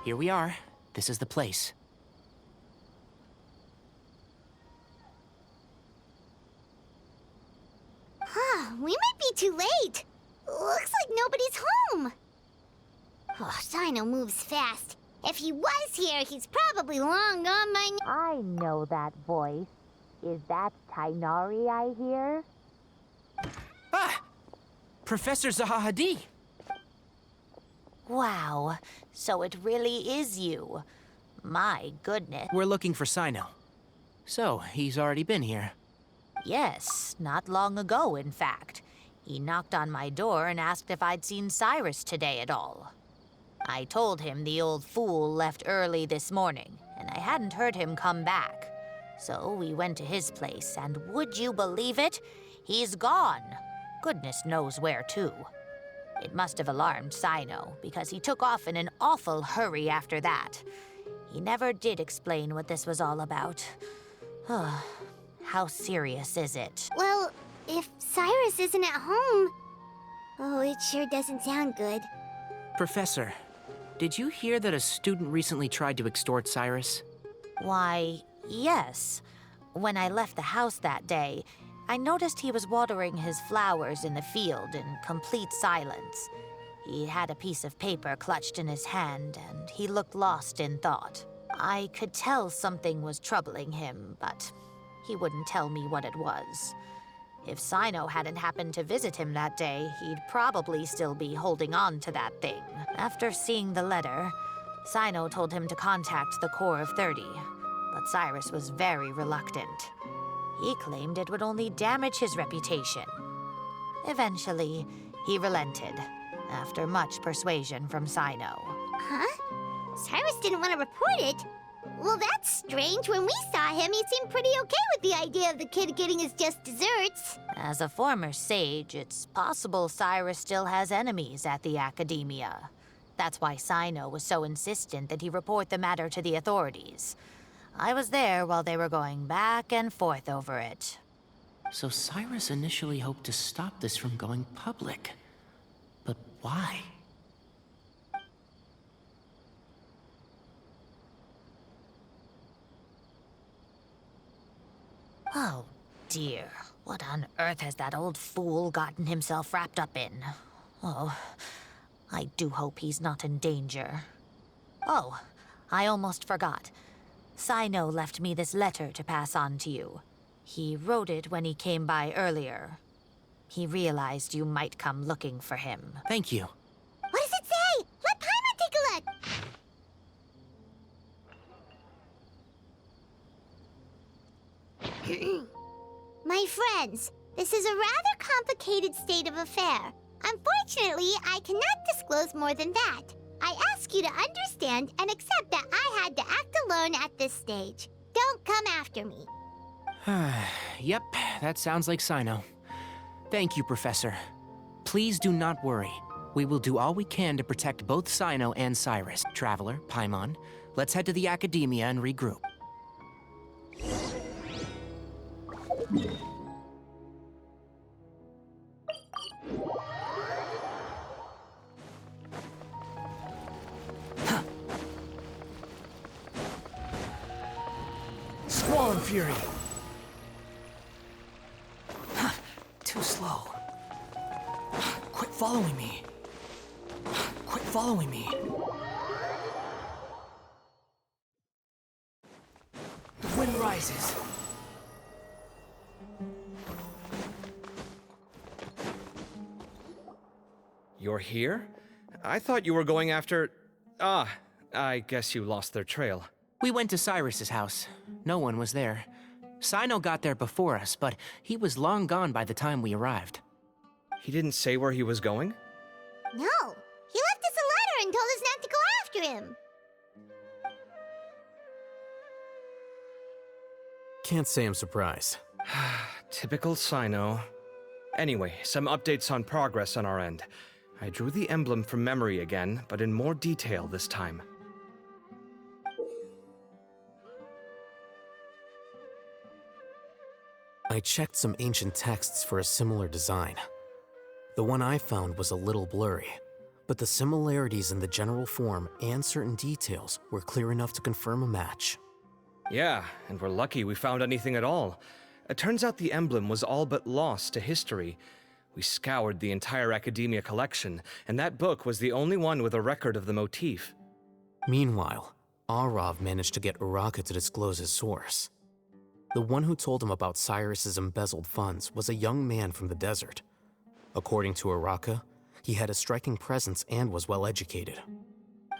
Here we are. This is the place. We might be too late. Looks like nobody's home. Oh, Cyno moves fast. If he was here, he's probably long gone by now. I know that voice. Is that Tainari I hear? Ah! Professor Zahahadi! Wow, so it really is you. My goodness. We're looking for Cyno. So, he's already been here. Yes, not long ago, in fact. He knocked on my door and asked if I'd seen Cyrus today at all. I told him the old fool left early this morning, and I hadn't heard him come back. So we went to his place, and would you believe it? He's gone. Goodness knows where to. It must have alarmed Cyno, because he took off in an awful hurry after that. He never did explain what this was all about. How serious is it? Well, if Cyrus isn't at home... Oh, it sure doesn't sound good. Professor, did you hear that a student recently tried to extort Cyrus? Why, yes. When I left the house that day, I noticed he was watering his flowers in the field in complete silence. He had a piece of paper clutched in his hand, and he looked lost in thought. I could tell something was troubling him, but he wouldn't tell me what it was. If Cyno hadn't happened to visit him that day, he'd probably still be holding on to that thing. After seeing the letter, Cyno told him to contact the Corps of 30, but Cyrus was very reluctant. He claimed it would only damage his reputation. Eventually, he relented, after much persuasion from Cyno. Huh? Cyrus didn't want to report it? Well, that's strange. When we saw him, he seemed pretty okay with the idea of the kid getting his just desserts. As a former sage, it's possible Cyrus still has enemies at the academia. That's why Cyno was so insistent that he report the matter to the authorities. I was there while they were going back and forth over it. So Cyrus initially hoped to stop this from going public. But why? Oh, dear. What on earth has that old fool gotten himself wrapped up in? Oh, I do hope he's not in danger. Oh, I almost forgot. Cyno left me this letter to pass on to you. He wrote it when he came by earlier. He realized you might come looking for him. Thank you. What does it say? Let Paimon take a look. My friends, this is a rather complicated state of affair. Unfortunately, I cannot disclose more than that. I ask you to understand and accept that I had to act alone at this stage. Don't come after me. Yep, that sounds like Cyno. Thank you, Professor. Please do not worry. We will do all we can to protect both Cyno and Cyrus. Traveler, Paimon, let's head to the academia and regroup. Squall and Fury! Too slow. Quit following me. Quit following me. The wind rises. You're here? I thought you were going after... Ah, I guess you lost their trail. We went to Cyrus's house. No one was there. Cyno got there before us, but he was long gone by the time we arrived. He didn't say where he was going? No, he left us a letter and told us not to go after him. Can't say I'm surprised. Typical Cyno. Anyway, some updates on progress on our end. I drew the emblem from memory again, but in more detail this time. I checked some ancient texts for a similar design. The one I found was a little blurry. but the similarities in the general form and certain details were clear enough to confirm a match. Yeah, and we're lucky we found anything at all. It turns out the emblem was all but lost to history. We scoured the entire Academia collection, and that book was the only one with a record of the motif. Meanwhile, Arav managed to get Uraka to disclose his source. The one who told him about Cyrus's embezzled funds was a young man from the desert. According to Uraka, he had a striking presence and was well educated.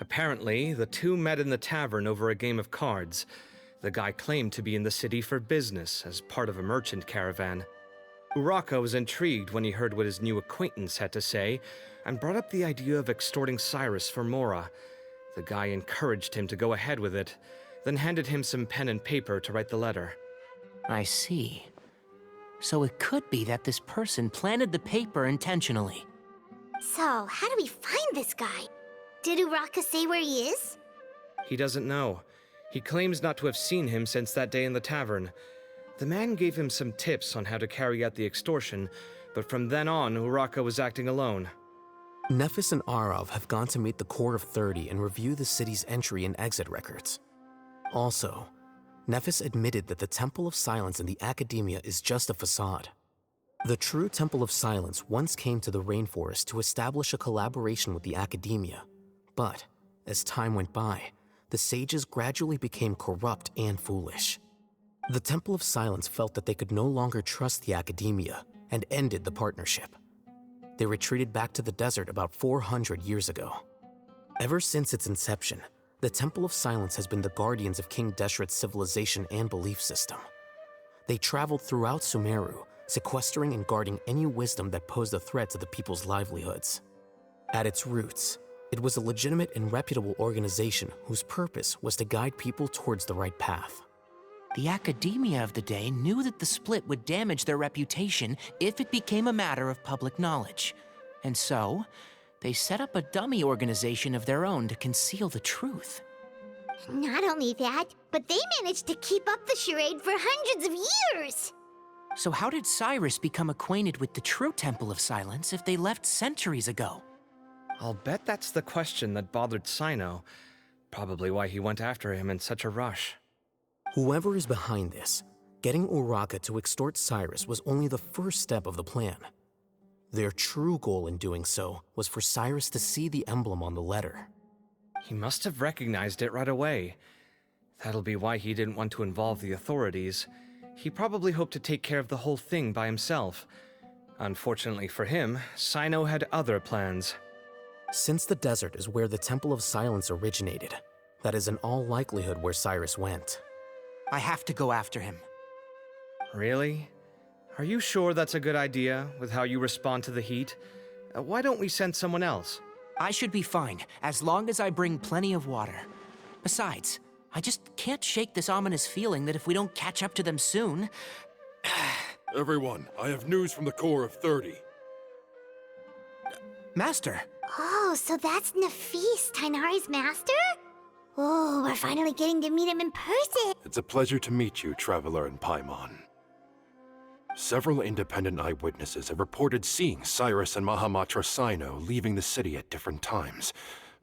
Apparently, the two met in the tavern over a game of cards. The guy claimed to be in the city for business as part of a merchant caravan. Uraka was intrigued when he heard what his new acquaintance had to say and brought up the idea of extorting Cyrus for Mora. The guy encouraged him to go ahead with it, then handed him some pen and paper to write the letter. I see. So it could be that this person planted the paper intentionally. So, how do we find this guy? Did Uraka say where he is? He doesn't know. He claims not to have seen him since that day in the tavern. The man gave him some tips on how to carry out the extortion, but from then on, Uraka was acting alone. Nephis and Arav have gone to meet the Core of 30 and review the city's entry and exit records. Also, Nephis admitted that the Temple of Silence in the Academia is just a facade. The true Temple of Silence once came to the rainforest to establish a collaboration with the Academia, but as time went by, the sages gradually became corrupt and foolish. The Temple of Silence felt that they could no longer trust the Academia and ended the partnership. They retreated back to the desert about 400 years ago. Ever since its inception, the Temple of Silence has been the guardians of King Deshret's civilization and belief system. They traveled throughout Sumeru, sequestering and guarding any wisdom that posed a threat to the people's livelihoods. At its roots, it was a legitimate and reputable organization whose purpose was to guide people towards the right path. The Academia of the day knew that the split would damage their reputation if it became a matter of public knowledge. And so, they set up a dummy organization of their own to conceal the truth. Not only that, but they managed to keep up the charade for hundreds of years! So how did Cyrus become acquainted with the true Temple of Silence if they left centuries ago? I'll bet that's the question that bothered Cyno. Probably why he went after him in such a rush. Whoever is behind this, getting Uraka to extort Cyrus was only the first step of the plan. Their true goal in doing so was for Cyrus to see the emblem on the letter. He must have recognized it right away. That'll be why he didn't want to involve the authorities. He probably hoped to take care of the whole thing by himself. Unfortunately for him, Cyno had other plans. Since the desert is where the Temple of Silence originated, that is in all likelihood where Cyrus went. I have to go after him. Really? Are you sure that's a good idea, with how you respond to the heat? Why don't we send someone else? I should be fine, as long as I bring plenty of water. Besides, I just can't shake this ominous feeling that if we don't catch up to them soon... Everyone, I have news from the Core of 30. Master! Oh, so that's Nafis, Tainari's master? Oh, we're finally getting to meet him in person. It's a pleasure to meet you, Traveler and Paimon. Several independent eyewitnesses have reported seeing Cyrus and Mahamatra Cyno leaving the city at different times.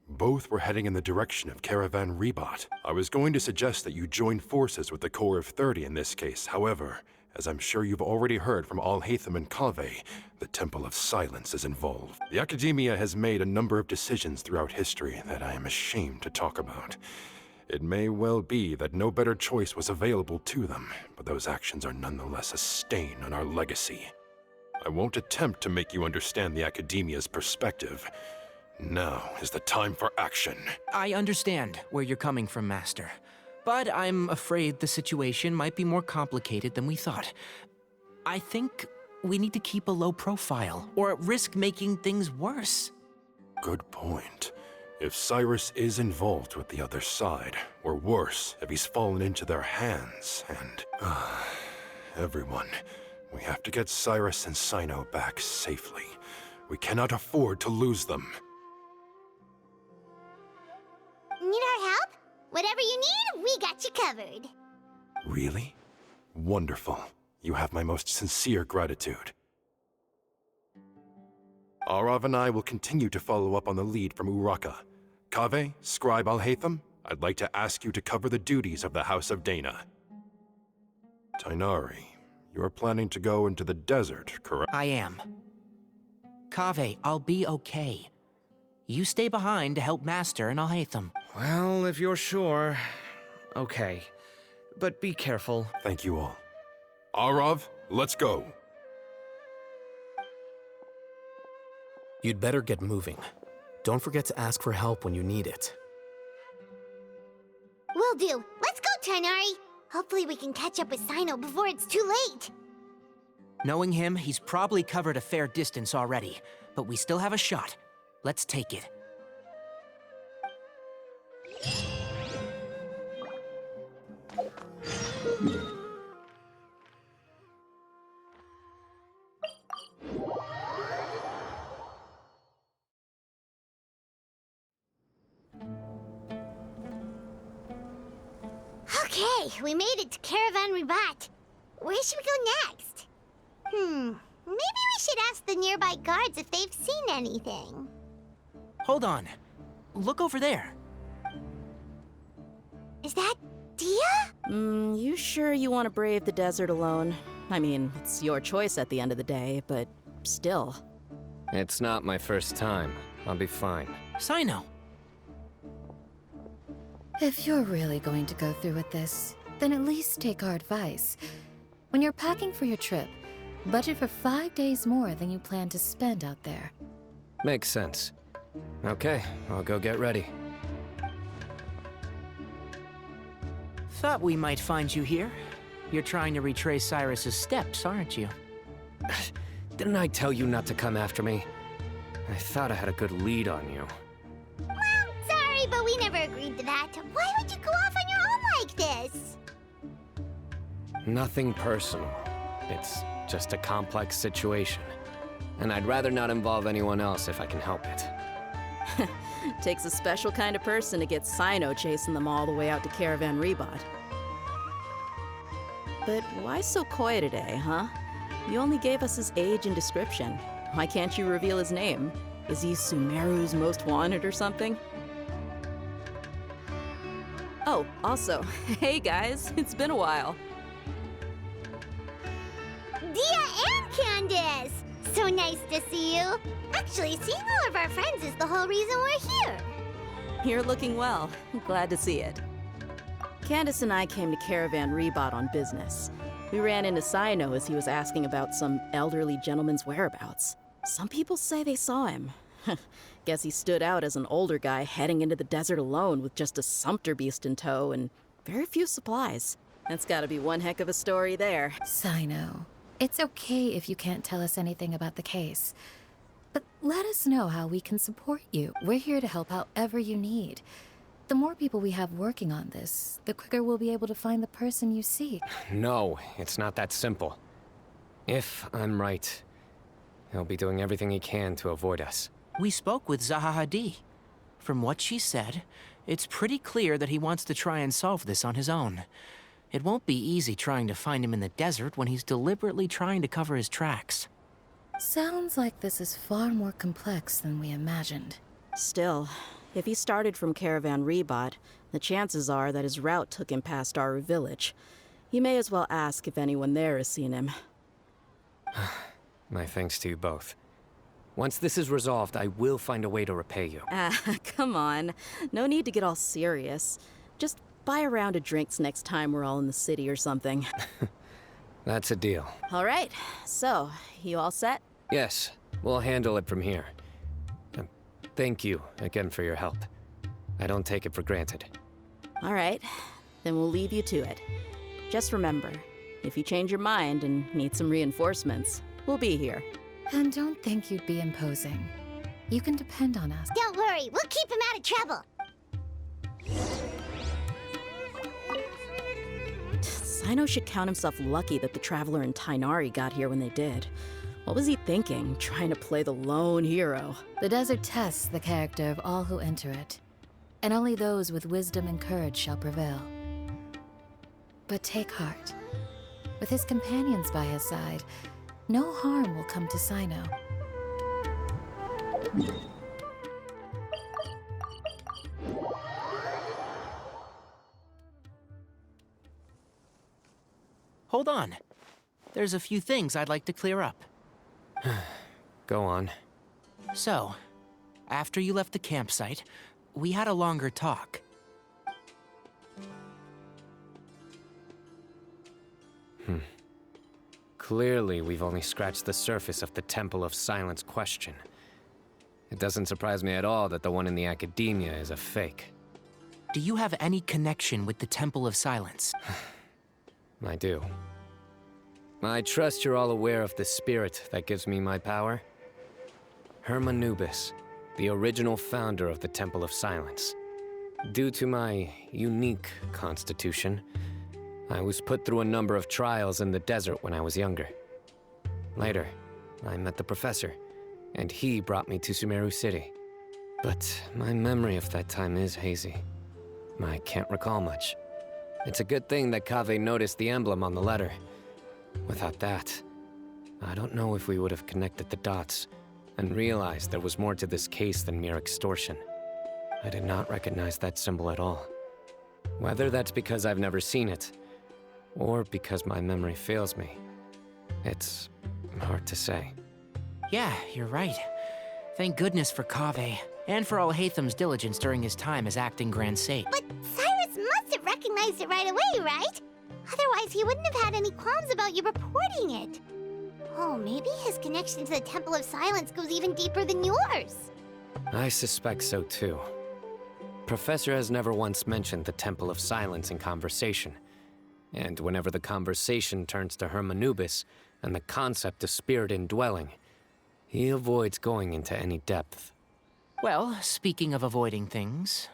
Both were heading in the direction of Caravan Rebat. I was going to suggest that you join forces with the Core of 30 in this case. However, as I'm sure you've already heard from Al-Haytham and Kaveh, the Temple of Silence is involved. The Academia has made a number of decisions throughout history that I am ashamed to talk about. It may well be that no better choice was available to them, but those actions are nonetheless a stain on our legacy. I won't attempt to make you understand the Academia's perspective. Now is the time for action. I understand where you're coming from, Master. But I'm afraid the situation might be more complicated than we thought. I think we need to keep a low profile, or risk making things worse. Good point. If Cyrus is involved with the other side, or worse, if he's fallen into their hands, and... everyone, we have to get Cyrus and Cyno back safely. We cannot afford to lose them. Need our help? Whatever you need, we got you covered. Really? Wonderful. You have my most sincere gratitude. Arav and I will continue to follow up on the lead from Uraka. Kaveh, Scribe Al-Haytham, I'd like to ask you to cover the duties of the House of Dana. Tighnari, you are planning to go into the desert, correct? I am. Kaveh, I'll be okay. You stay behind to help Master and Al-Haytham. Well, if you're sure. Okay. But be careful. Thank you all. Arav, let's go. You'd better get moving. Don't forget to ask for help when you need it. Will do. Let's go, Tighnari. Hopefully we can catch up with Cyno before it's too late. Knowing him, he's probably covered a fair distance already, but we still have a shot. Let's take it. Okay, we made it to Caravan Ribat. Where should we go next? Maybe we should ask the nearby guards if they've seen anything. Hold on. Look over there. Is that Dia? You sure you want to brave the desert alone? I mean, it's your choice at the end of the day, but still. It's not my first time. I'll be fine. Cyno. If you're really going to go through with this, then at least take our advice. When you're packing for your trip, budget for 5 days more than you plan to spend out there. Makes sense. Okay, I'll go get ready. Thought we might find you here. You're trying to retrace Cyrus's steps, aren't you? Didn't I tell you not to come after me? I thought I had a good lead on you. Sorry, but we never agreed to that. Why would you go off on your own like this? Nothing personal. It's just a complex situation. And I'd rather not involve anyone else if I can help it. Takes a special kind of person to get Cyno chasing them all the way out to Caravan Ribat. But why so coy today, huh? You only gave us his age and description. Why can't you reveal his name? Is he Sumeru's most wanted or something? Oh, also, hey guys, it's been a while. Dia and Candace! So nice to see you. Actually, seeing all of our friends is the whole reason we're here. You're looking well. Glad to see it. Candace and I came to Caravan Ribat on business. We ran into Cyno as he was asking about some elderly gentleman's whereabouts. Some people say they saw him. Guess he stood out as an older guy heading into the desert alone with just a sumpter beast in tow and very few supplies. That's gotta be one heck of a story there. Cyno, it's okay if you can't tell us anything about the case. But let us know how we can support you. We're here to help however you need. The more people we have working on this, the quicker we'll be able to find the person you seek. No, it's not that simple. If I'm right, he'll be doing everything he can to avoid us. We spoke with Zaha Hadid. From what she said, it's pretty clear that he wants to try and solve this on his own. It won't be easy trying to find him in the desert when he's deliberately trying to cover his tracks. Sounds like this is far more complex than we imagined. Still, if he started from Caravan Ribat, the chances are that his route took him past our village. You may as well ask if anyone there has seen him. My thanks to you both. Once this is resolved, I will find a way to repay you. Come on. No need to get all serious. Just buy a round of drinks next time we're all in the city or something. That's a deal. All right. So, you all set? Yes, we'll handle it from here. Thank you again for your help. I don't take it for granted. All right. Then we'll leave you to it. Just remember, if you change your mind and need some reinforcements, we'll be here. And don't think you'd be imposing. You can depend on us. Don't worry, we'll keep him out of trouble. Cyno should count himself lucky that the Traveler and Tighnari got here when they did. What was he thinking, trying to play the lone hero? The desert tests the character of all who enter it, and only those with wisdom and courage shall prevail. But take heart. With his companions by his side, no harm will come to Cyno. Hold on. There's a few things I'd like to clear up. Go on. So, after you left the campsite, we had a longer talk. Clearly, we've only scratched the surface of the Temple of Silence question. It doesn't surprise me at all that the one in the academia is a fake. Do you have any connection with the Temple of Silence? I do. I trust you're all aware of the spirit that gives me my power. Hermanubis, the original founder of the Temple of Silence. Due to my unique constitution, I was put through a number of trials in the desert when I was younger. Later, I met the professor, and he brought me to Sumeru City. But my memory of that time is hazy. I can't recall much. It's a good thing that Kaveh noticed the emblem on the letter. Without that, I don't know if we would have connected the dots and realized there was more to this case than mere extortion. I did not recognize that symbol at all. Whether that's because I've never seen it, or because my memory fails me, it's hard to say. Yeah, you're right. Thank goodness for Kaveh, and for Al-Haytham's diligence during his time as acting Grand Sage. But Cyrus must have recognized it right away, right? Otherwise, he wouldn't have had any qualms about you reporting it. Oh, maybe his connection to the Temple of Silence goes even deeper than yours. I suspect so too. Professor has never once mentioned the Temple of Silence in conversation. And whenever the conversation turns to Hermanubis and the concept of spirit indwelling, he avoids going into any depth. Well, speaking of avoiding things,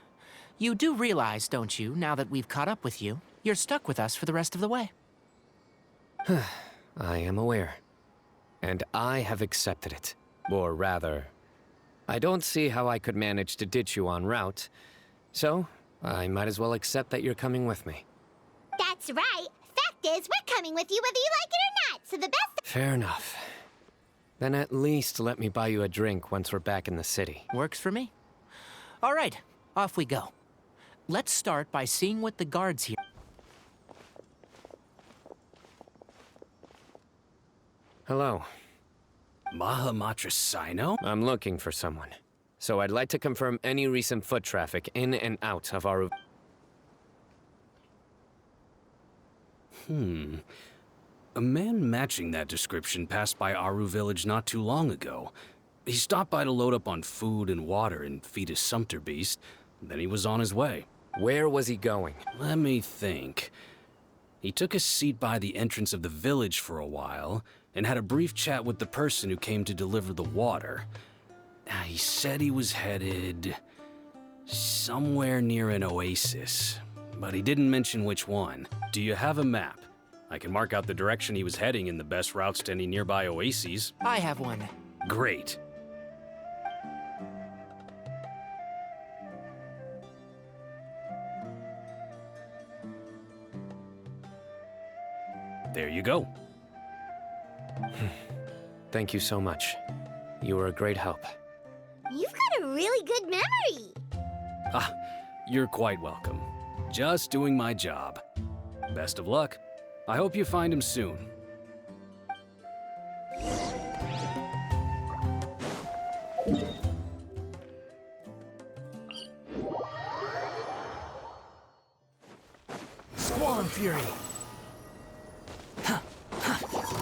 you do realize, don't you, now that we've caught up with you, you're stuck with us for the rest of the way. I am aware. And I have accepted it. Or rather, I don't see how I could manage to ditch you en route, so I might as well accept that you're coming with me. That's right. Fact is, we're coming with you whether you like it or not, so the best— Fair enough. Then at least let me buy you a drink once we're back in the city. Works for me. All right, off we go. Let's start by seeing what the guards here... Hello. Mahamatra Cyno? I'm looking for someone. So I'd like to confirm any recent foot traffic in and out of our... A man matching that description passed by Aru village not too long ago. He stopped by to load up on food and water and feed his sumpter beast. Then he was on his way. Where was he going? Let me think. He took a seat by the entrance of the village for a while and had a brief chat with the person who came to deliver the water. He said he was headed somewhere near an oasis, but he didn't mention which one. Do you have a map? I can mark out the direction he was heading and the best routes to any nearby oases. I have one. Great. There you go. Thank you so much. You were a great help. You've got a really good memory. Ah, you're quite welcome. Just doing my job. Best of luck. I hope you find him soon. Squall Fury!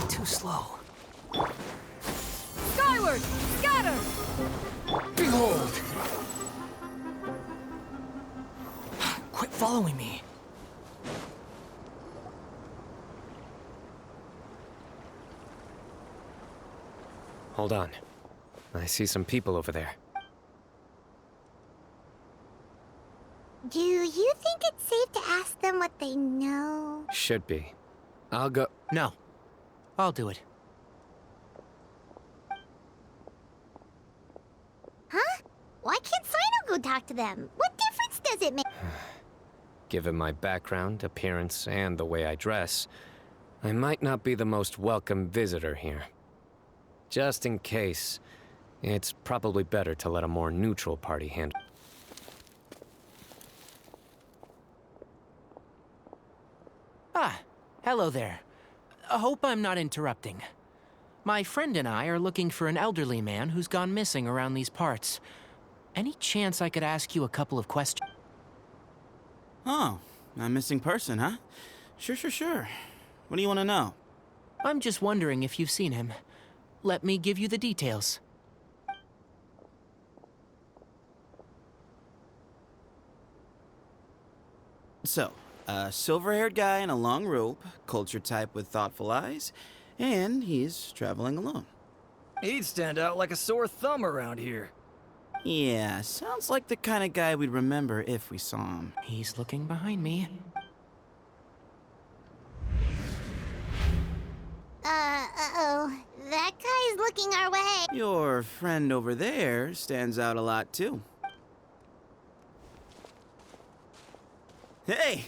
Too slow. Skyward! Scatter! Behold! Quit following me. Hold on. I see some people over there. Do you think it's safe to ask them what they know? Should be. I'll go... No. I'll do it. Huh? Why can't Cyno go talk to them? What difference does it make? Given my background, appearance, and the way I dress, I might not be the most welcome visitor here. Just in case, It's probably better to let a more neutral party handle. Ah, hello there. I hope I'm not interrupting. My friend and I are looking for an elderly man who's gone missing around these parts. Any chance I could ask you a couple of questions? Oh, a missing person, huh? Sure. What do you want to know? I'm just wondering if you've seen him. Let me give you the details. So, a silver-haired guy in a long robe, culture type with thoughtful eyes, and he's traveling alone. He'd stand out like a sore thumb around here. Yeah, sounds like the kind of guy we'd remember if we saw him. He's looking behind me. Uh-oh. That guy's looking our way. Your friend over there stands out a lot, too. Hey,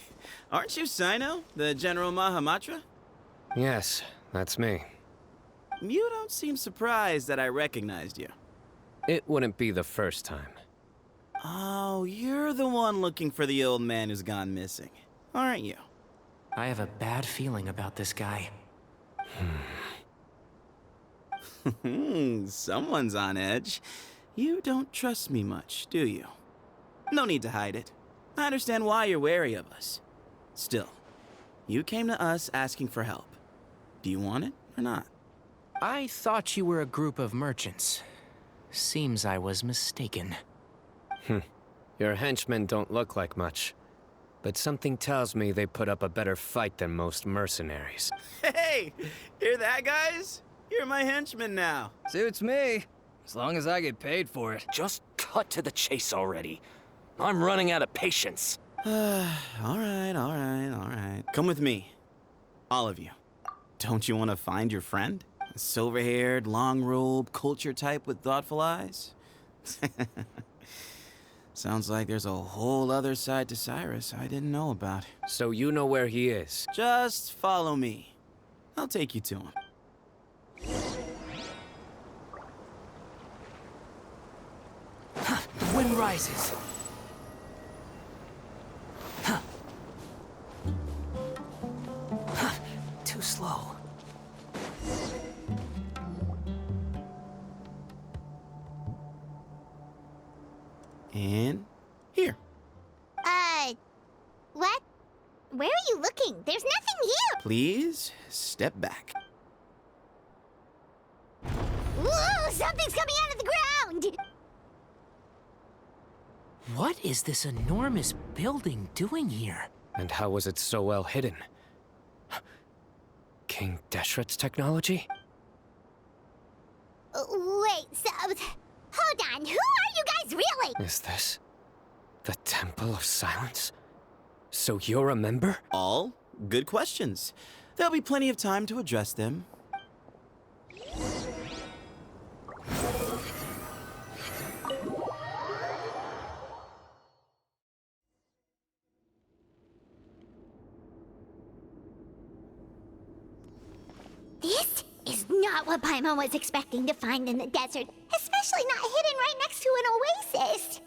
aren't you Cyno, the General Mahamatra? Yes, that's me. You don't seem surprised that I recognized you. It wouldn't be the first time. Oh, you're the one looking for the old man who's gone missing, aren't you? I have a bad feeling about this guy. Someone's on edge. You don't trust me much, do you? No need to hide it. I understand why you're wary of us. Still, you came to us asking for help. Do you want it or not? I thought you were a group of merchants. Seems I was mistaken. Your henchmen don't look like much, but something tells me they put up a better fight than most mercenaries. Hey! Hear that, guys? You're my henchman now. Suits me, as long as I get paid for it. Just cut to the chase already. I'm running out of patience. All right. Come with me. All of you. Don't you want to find your friend? A silver-haired, long-robe, culture type with thoughtful eyes? Sounds like there's a whole other side to Cyrus I didn't know about. So you know where he is? Just follow me. I'll take you to him. The wind rises. Too slow. And here. What? Where are you looking? There's nothing here! Please, step back. Whoa! Something's coming out of the ground! What is this enormous building doing here? And how was it so well hidden? King Deshret's technology? Wait, so... Hold on, who are you guys really? Is this the Temple of Silence? So you're a member? All good questions. There'll be plenty of time to address them. This is not what Paimon was expecting to find in the desert, especially not hidden right next to an oasis.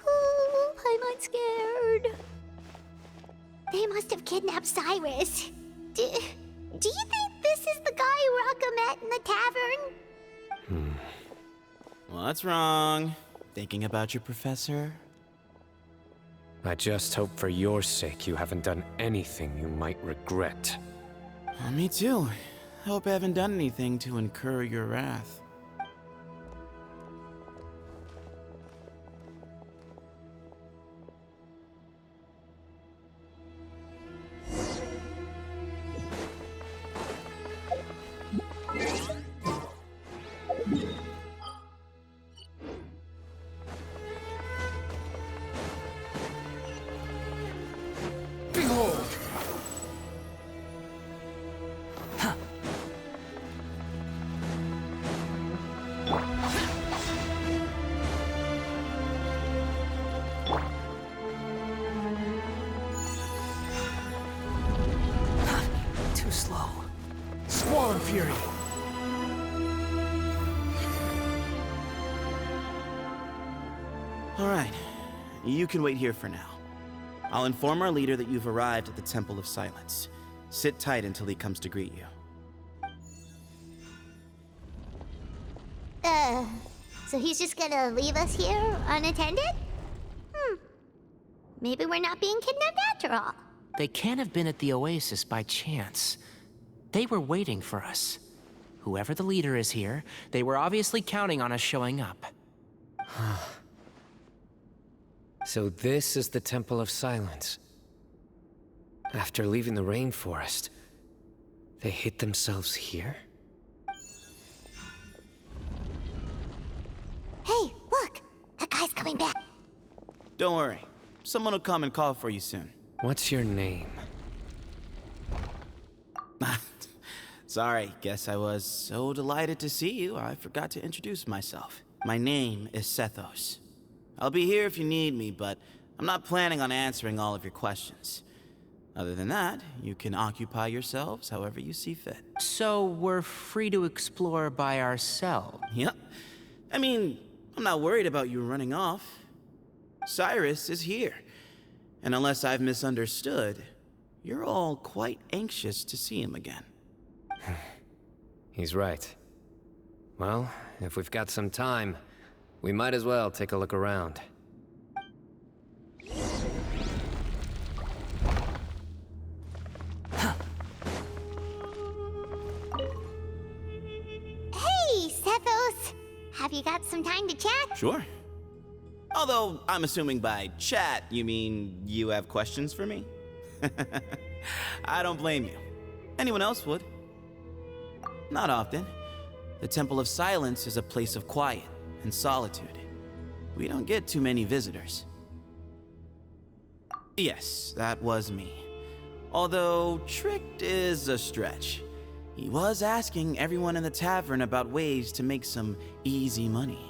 Oh, Paimon's scared. They must have kidnapped Cyrus. Do you think this is the guy Uraka met in the tavern? What's wrong? Thinking about your professor? I just hope for your sake you haven't done anything you might regret. Me too. Hope I haven't done anything to incur your wrath. Behold! Alright, you can wait here for now. I'll inform our leader that you've arrived at the Temple of Silence. Sit tight until he comes to greet you. So he's just gonna leave us here unattended? Maybe we're not being kidnapped after all. They can't have been at the Oasis by chance. They were waiting for us. Whoever the leader is here, they were obviously counting on us showing up. So this is the Temple of Silence. After leaving the rainforest, they hid themselves here? Hey, look! That guy's coming back. Don't worry. Someone will come and call for you soon. What's your name? Sorry, guess I was so delighted to see you, I forgot to introduce myself. My name is Sethos. I'll be here if you need me, but I'm not planning on answering all of your questions. Other than that, you can occupy yourselves however you see fit. So we're free to explore by ourselves? Yep. I mean, I'm not worried about you running off. Cyrus is here. And unless I've misunderstood, you're all quite anxious to see him again. He's right. Well, if we've got some time, we might as well take a look around. Hey, Sethos! Have you got some time to chat? Sure. Although, I'm assuming by chat, you mean you have questions for me? I don't blame you. Anyone else would. Not often. The Temple of Silence is a place of quiet and solitude. We don't get too many visitors. Yes, that was me. Although, tricked is a stretch. He was asking everyone in the tavern about ways to make some easy money.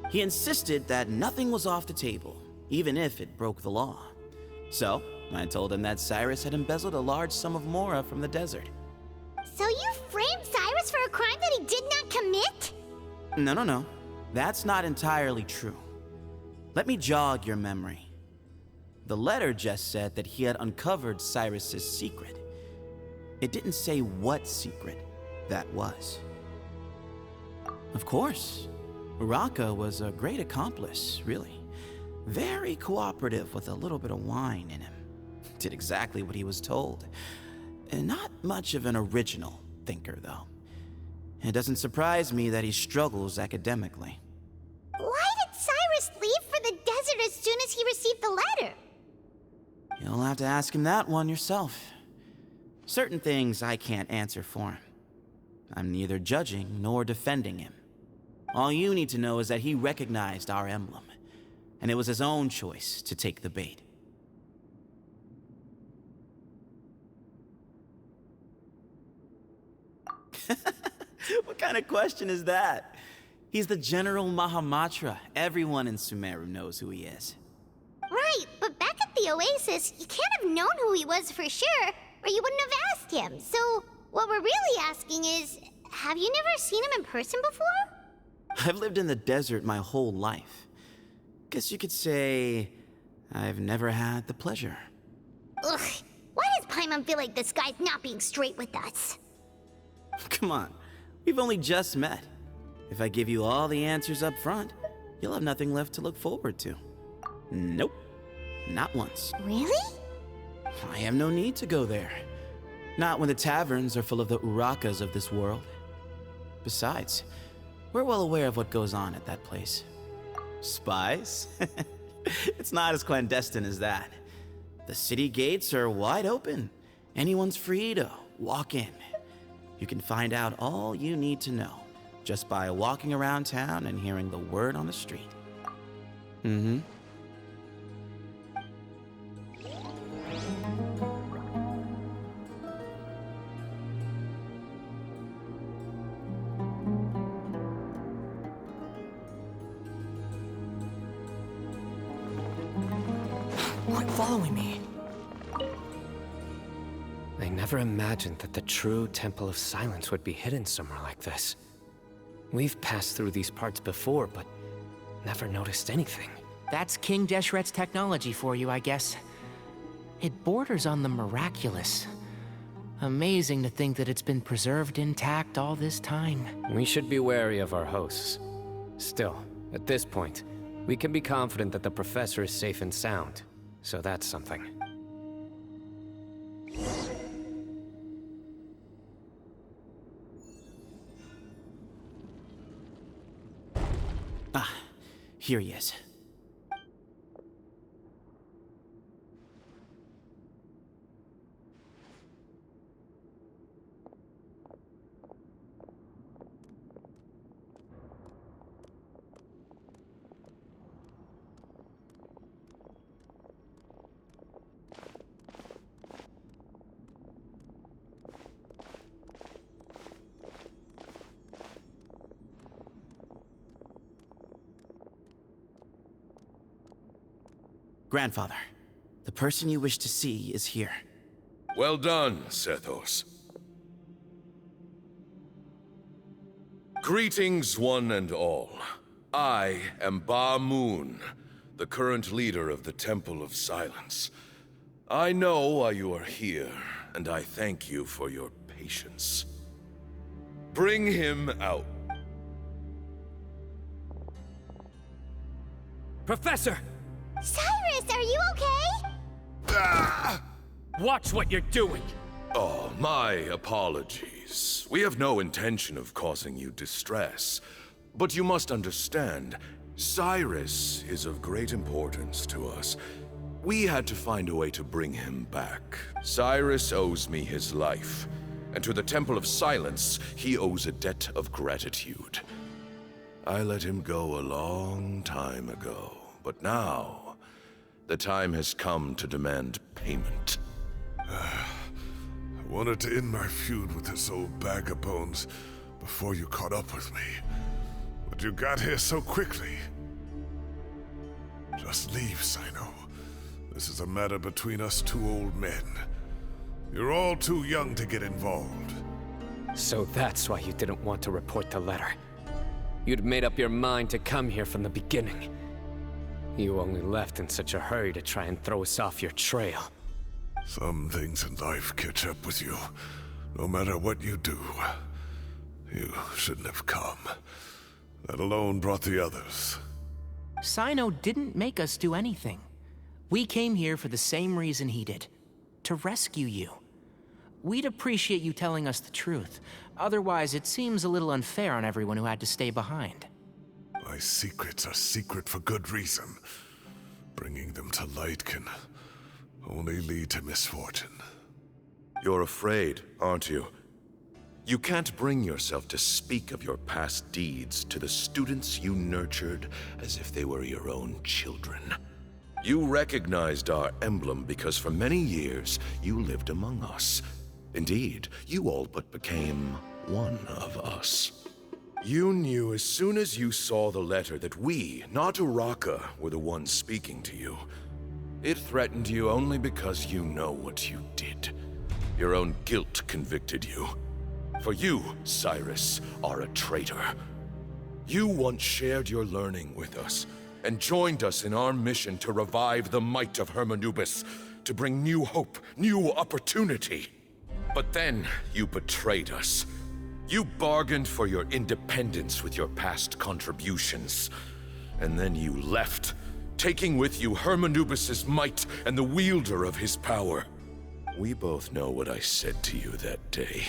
He insisted that nothing was off the table, even if it broke the law. So, I told him that Cyrus had embezzled a large sum of mora from the desert. So you framed Cyrus for a crime that he did not commit? No. That's not entirely true. Let me jog your memory. The letter just said that he had uncovered Cyrus's secret. It didn't say what secret that was. Of course, Uraka was a great accomplice, really. Very cooperative with a little bit of wine in him. Did exactly what he was told. And not much of an original thinker, though. It doesn't surprise me that he struggles academically. Why did Cyrus leave for the desert as soon as he received the letter? You'll have to ask him that one yourself. Certain things I can't answer for him. I'm neither judging nor defending him. All you need to know is that he recognized our emblem, and it was his own choice to take the bait. What kind of question is that? He's the General Mahamatra. Everyone in Sumeru knows who he is. Right, but back at the Oasis, you can't have known who he was for sure, or you wouldn't have asked him. So, what we're really asking is, have you never seen him in person before? I've lived in the desert my whole life. Guess you could say I've never had the pleasure. Ugh, why does Paimon feel like this guy's not being straight with us? Come on, we've only just met. If I give you all the answers up front, you'll have nothing left to look forward to. Nope, not once. Really? I have no need to go there. Not when the taverns are full of the Urakas of this world. Besides, we're well aware of what goes on at that place. Spies? It's not as clandestine as that. The city gates are wide open. Anyone's free to walk in. You can find out all you need to know just by walking around town and hearing the word on the street. Mm-hmm. Quit following me. I never imagined that the true Temple of Silence would be hidden somewhere like this. We've passed through these parts before, but never noticed anything. That's King Deshret's technology for you, I guess. It borders on the miraculous. Amazing to think that it's been preserved intact all this time. We should be wary of our hosts. Still, at this point, we can be confident that the professor is safe and sound. So that's something. Ah, here he is. Grandfather, the person you wish to see is here. Well done, Sethos. Greetings, one and all. I am Ba Moon, the current leader of the Temple of Silence. I know why you are here, and I thank you for your patience. Bring him out. Professor! Cyrus, are you okay? Ah! Watch what you're doing! Oh, my apologies. We have no intention of causing you distress. But you must understand, Cyrus is of great importance to us. We had to find a way to bring him back. Cyrus owes me his life, and to the Temple of Silence, he owes a debt of gratitude. I let him go a long time ago, but now, the time has come to demand payment. I wanted to end my feud with this old bag of bones before you caught up with me. But you got here so quickly. Just leave, Cyno. This is a matter between us two old men. You're all too young to get involved. So that's why you didn't want to report the letter. You'd made up your mind to come here from the beginning. You only left in such a hurry to try and throw us off your trail. Some things in life catch up with you. No matter what you do, you shouldn't have come. That alone brought the others. Cyno didn't make us do anything. We came here for the same reason he did. To rescue you. We'd appreciate you telling us the truth. Otherwise, it seems a little unfair on everyone who had to stay behind. My secrets are secret for good reason. Bringing them to light can only lead to misfortune. You're afraid, aren't you? You can't bring yourself to speak of your past deeds to the students you nurtured as if they were your own children. You recognized our emblem because for many years you lived among us. Indeed, you all but became one of us. You knew as soon as you saw the letter that we, not Uraka, were the ones speaking to you. It threatened you only because you know what you did. Your own guilt convicted you. For you, Cyrus, are a traitor. You once shared your learning with us, and joined us in our mission to revive the might of Hermanubis, to bring new hope, new opportunity. But then you betrayed us. You bargained for your independence with your past contributions. And then you left, taking with you Hermanubis' might and the wielder of his power. We both know what I said to you that day.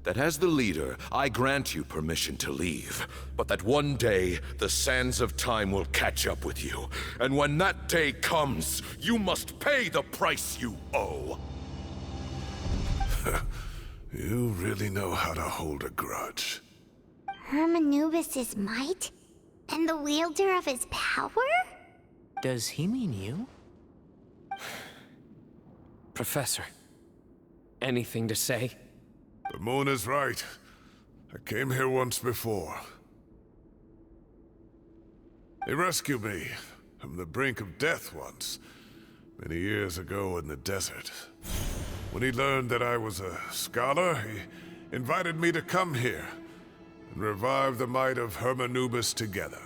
That as the leader, I grant you permission to leave, but that one day, the sands of time will catch up with you. And when that day comes, you must pay the price you owe. You really know how to hold a grudge. Hermanubis' might? And the wielder of his power? Does he mean you? Professor, anything to say? The moon is right. I came here once before. He rescued me from the brink of death once, many years ago in the desert. When he learned that I was a scholar, he invited me to come here and revive the might of Hermanubis together.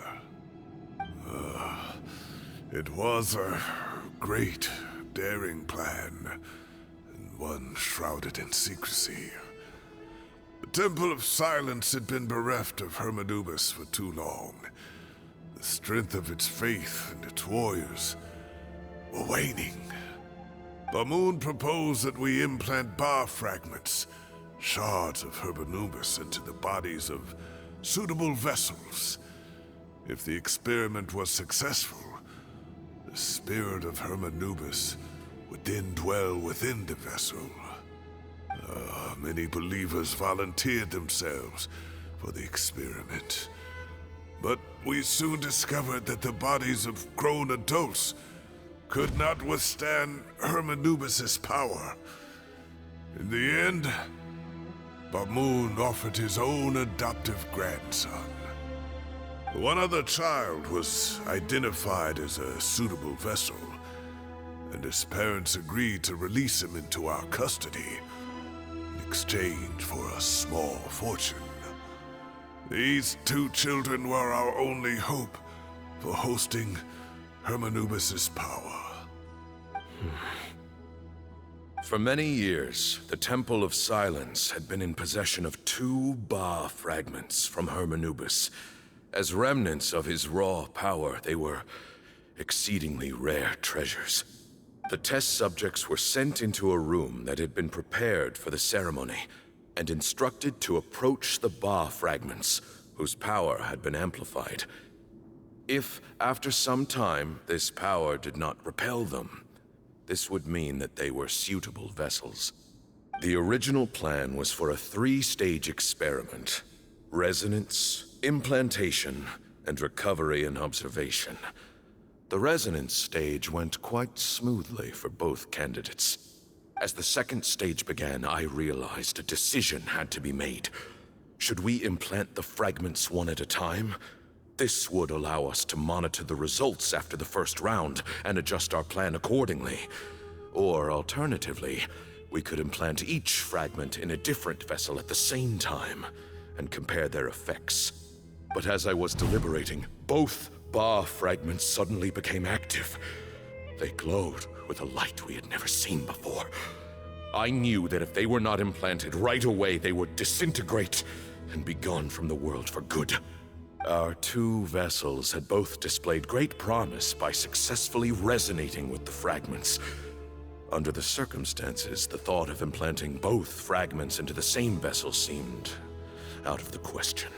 It was a great, daring plan, and one shrouded in secrecy. The Temple of Silence had been bereft of Hermanubis for too long. The strength of its faith and its warriors were waning. Bamoon proposed that we implant bar fragments, shards of Hermanubis, into the bodies of suitable vessels. If the experiment was successful, the spirit of Hermanubis would then dwell within the vessel. Many believers volunteered themselves for the experiment. But we soon discovered that the bodies of grown adults could not withstand Hermanubis' power. In the end, Bamoon offered his own adoptive grandson. One other child was identified as a suitable vessel, and his parents agreed to release him into our custody in exchange for a small fortune. These two children were our only hope for hosting Hermanubis' power. For many years, the Temple of Silence had been in possession of 2 Ba fragments from Hermanubis. As remnants of his raw power, they were exceedingly rare treasures. The test subjects were sent into a room that had been prepared for the ceremony and instructed to approach the Ba fragments, whose power had been amplified. If, after some time, this power did not repel them, this would mean that they were suitable vessels. The original plan was for a 3-stage experiment: resonance, implantation, and recovery and observation. The resonance stage went quite smoothly for both candidates. As the second stage began, I realized a decision had to be made. Should we implant the fragments one at a time? This would allow us to monitor the results after the first round and adjust our plan accordingly. Or alternatively, we could implant each fragment in a different vessel at the same time and compare their effects. But as I was deliberating, both Ba fragments suddenly became active. They glowed with a light we had never seen before. I knew that if they were not implanted right away, they would disintegrate and be gone from the world for good. Our 2 vessels had both displayed great promise by successfully resonating with the fragments. Under the circumstances, the thought of implanting both fragments into the same vessel seemed out of the question.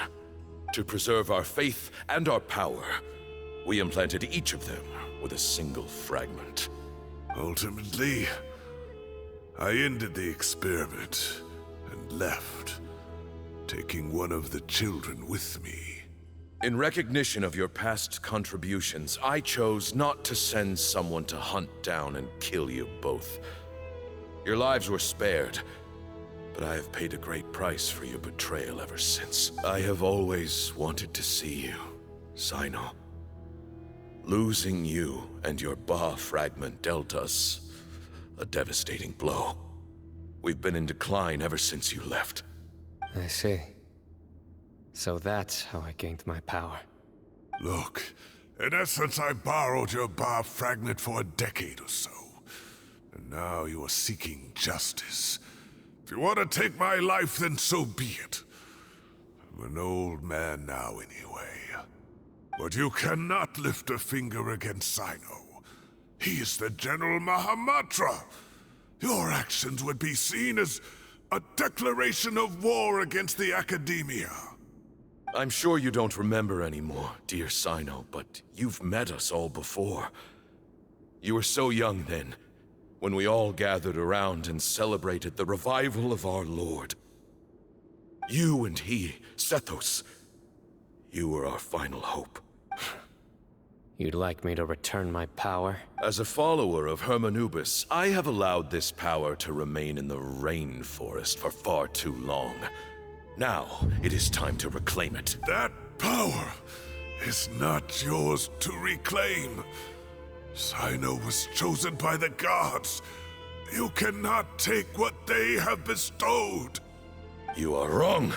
To preserve our faith and our power, we implanted each of them with a single fragment. Ultimately, I ended the experiment and left, taking one of the children with me. In recognition of your past contributions, I chose not to send someone to hunt down and kill you both. Your lives were spared, but I have paid a great price for your betrayal ever since. I have always wanted to see you, Cyno. Losing you and your Ba fragment dealt us a devastating blow. We've been in decline ever since you left. I see. So that's how I gained my power. Look, in essence, I borrowed your Ba fragment for a decade or so. And now you are seeking justice. If you want to take my life, then so be it. I'm an old man now anyway. But you cannot lift a finger against Cyno. He is the General Mahamatra. Your actions would be seen as a declaration of war against the Academia. I'm sure you don't remember anymore, dear Cyno, but you've met us all before. You were so young then, when we all gathered around and celebrated the revival of our Lord. You and he, Sethos, you were our final hope. You'd like me to return my power? As a follower of Hermanubis, I have allowed this power to remain in the rainforest for far too long. Now, it is time to reclaim it. That power is not yours to reclaim. Cyno was chosen by the gods. You cannot take what they have bestowed. You are wrong.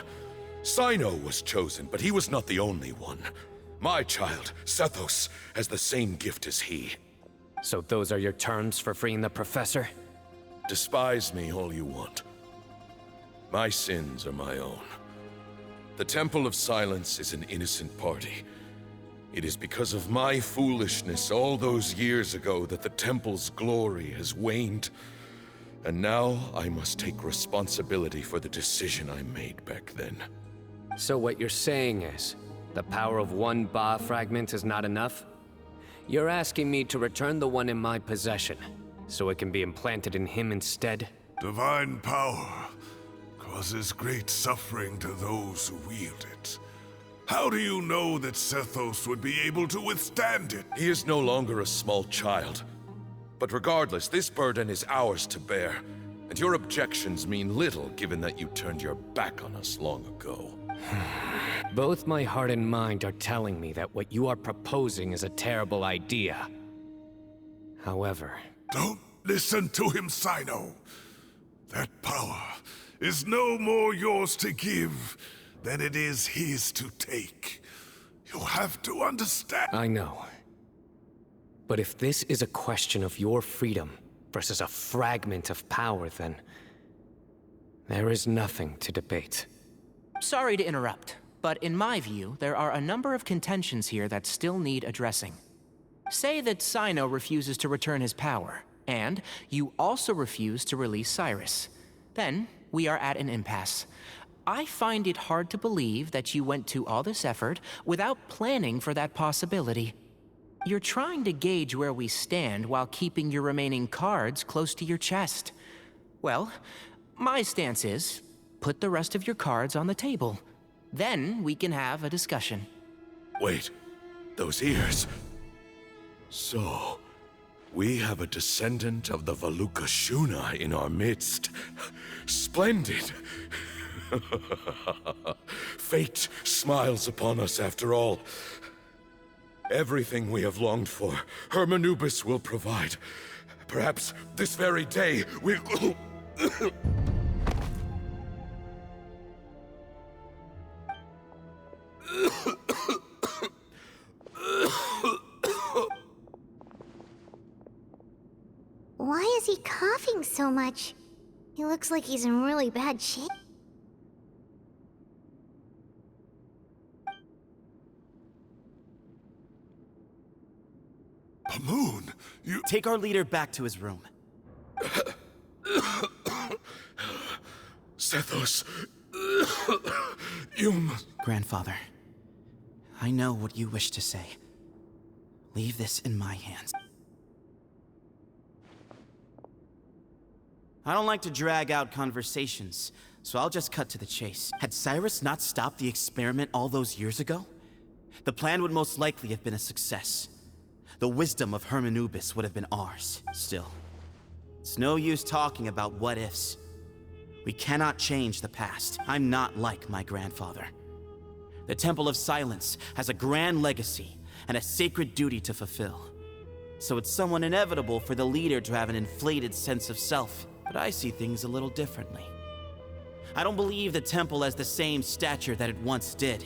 Cyno was chosen, but he was not the only one. My child, Sethos, has the same gift as he. So those are your terms for freeing the professor? Despise me all you want. My sins are my own. The Temple of Silence is an innocent party. It is because of my foolishness all those years ago that the Temple's glory has waned. And now I must take responsibility for the decision I made back then. So what you're saying is, the power of one Ba fragment is not enough? You're asking me to return the one in my possession, so it can be implanted in him instead? Divine power causes great suffering to those who wield it. How do you know that Sethos would be able to withstand it? He is no longer a small child. But regardless, this burden is ours to bear. And your objections mean little given that you turned your back on us long ago. Both my heart and mind are telling me that what you are proposing is a terrible idea. However... Don't listen to him, Cyno. That power is no more yours to give than it is his to take. You have to understand. I know. But if this is a question of your freedom versus a fragment of power, then there is nothing to debate. Sorry to interrupt, but in my view, there are a number of contentions here that still need addressing. Say that Cyno refuses to return his power, and you also refuse to release Cyrus. Then, we are at an impasse. I find it hard to believe that you went to all this effort without planning for that possibility. You're trying to gauge where we stand while keeping your remaining cards close to your chest. Well, my stance is, put the rest of your cards on the table. Then we can have a discussion. Wait, those ears... So, we have a descendant of the Valukashuna in our midst. Splendid! Fate smiles upon us after all. Everything we have longed for, Hermanubis will provide. Perhaps this very day we'll... Why is he coughing so much? He looks like he's in really bad shape. Pamoon, you... Take our leader back to his room. Sethos... You must... Grandfather, I know what you wish to say. Leave this in my hands. I don't like to drag out conversations, so I'll just cut to the chase. Had Cyrus not stopped the experiment all those years ago, the plan would most likely have been a success. The wisdom of Hermanubis would have been ours. Still, it's no use talking about what-ifs. We cannot change the past. I'm not like my grandfather. The Temple of Silence has a grand legacy and a sacred duty to fulfill. So it's somewhat inevitable for the leader to have an inflated sense of self. But I see things a little differently. I don't believe the temple has the same stature that it once did.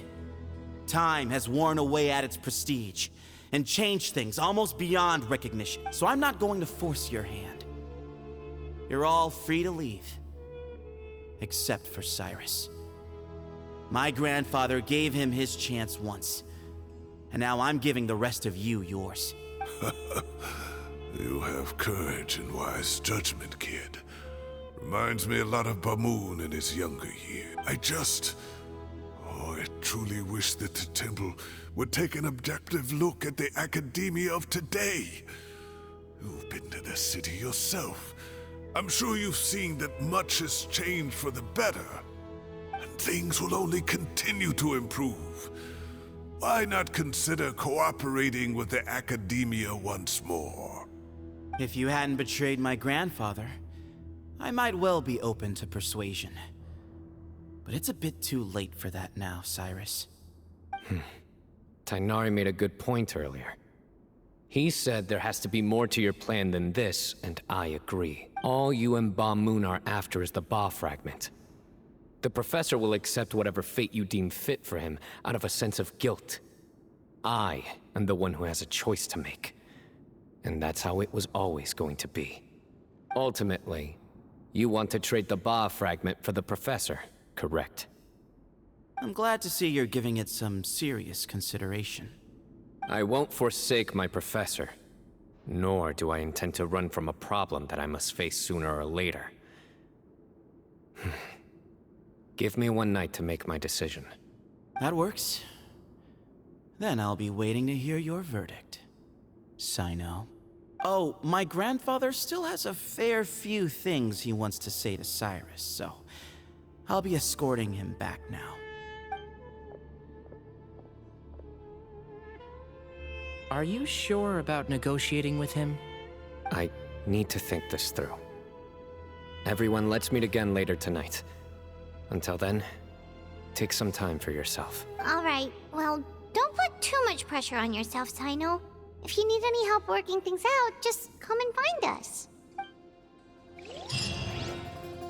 Time has worn away at its prestige and changed things almost beyond recognition. So I'm not going to force your hand. You're all free to leave. Except for Cyrus. My grandfather gave him his chance once. And now I'm giving the rest of you yours. You have courage and wise judgment, kid. Reminds me a lot of Bamoon in his younger years. I truly wish that the temple would take an objective look at the academia of today. You've been to the city yourself. I'm sure you've seen that much has changed for the better. And things will only continue to improve. Why not consider cooperating with the academia once more? If you hadn't betrayed my grandfather, I might well be open to persuasion. But it's a bit too late for that now, Cyrus. Tighnari made a good point earlier. He said there has to be more to your plan than this, and I agree. All you and Ba Moon are after is the Ba fragment. The professor will accept whatever fate you deem fit for him out of a sense of guilt. I am the one who has a choice to make. And that's how it was always going to be. Ultimately, you want to trade the Ba fragment for the Professor, correct? I'm glad to see you're giving it some serious consideration. I won't forsake my Professor, nor do I intend to run from a problem that I must face sooner or later. Give me one night to make my decision. That works. Then I'll be waiting to hear your verdict, Cyno. Oh, my grandfather still has a fair few things he wants to say to Cyrus, so I'll be escorting him back now. Are you sure about negotiating with him? I need to think this through. Everyone, let's meet again later tonight. Until then, take some time for yourself. All right, well, don't put too much pressure on yourself, Cyno. If you need any help working things out, just come and find us.